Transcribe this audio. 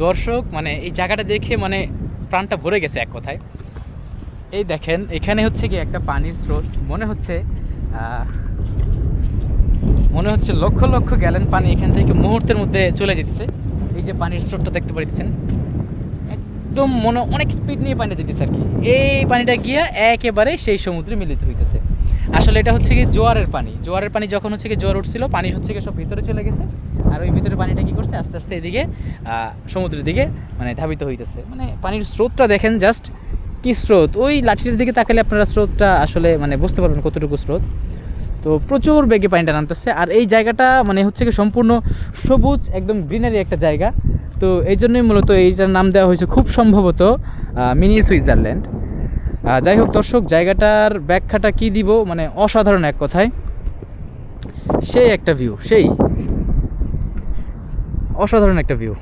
দর্শক মানে এই জায়গাটা দেখে মানে প্রাণটা ভরে গেছে এক কথায়। এই দেখেন এখানে হচ্ছে কি একটা পানির স্রোত, মনে হচ্ছে লক্ষ লক্ষ গ্যালন পানি এখান থেকে মুহূর্তের মধ্যে চলে যেতেছে। এই যে পানির স্রোতটা দেখতে পাচ্ছেন, একদম মনে অনেক স্পিড নিয়ে পানিটা যেতেছে আর কি। এই পানিটা গিয়া একেবারে সেই সমুদ্রে মিলিত হইতেছে। আসলে এটা হচ্ছে কি জোয়ারের পানি যখন হচ্ছে কি জোয়ার উঠছিল, পানি হচ্ছে কি সব ভিতরে চলে গেছে, আর ওই ভিতরে পানিটা কি করছে আস্তে আস্তে এদিকে সমুদ্রের দিকে মানে ধাবিত হইতেছে। মানে পানির স্রোতটা দেখেন জাস্ট কি স্রোত, ওই লাঠিটার দিকে তাকালে আপনারা স্রোতটা আসলে মানে বুঝতে পারবেন কতটুকু স্রোত। তো প্রচুর বেগে পানিটা নামতেছে, আর এই জায়গাটা মানে হচ্ছে কি সম্পূর্ণ সবুজ একদম গ্রিনারি একটা জায়গা। তো এই জন্যই মূলত এইটার নাম দেওয়া হয়েছে খুব সম্ভবত মিনি সুইজারল্যান্ড। যাই হোক দর্শক, জায়গাটার ব্যাখ্যাটা কি দিব, মানে অসাধারণ এক কথায়, সেই একটা ভিউ, সেই অসাধারণ একটা ভিউ।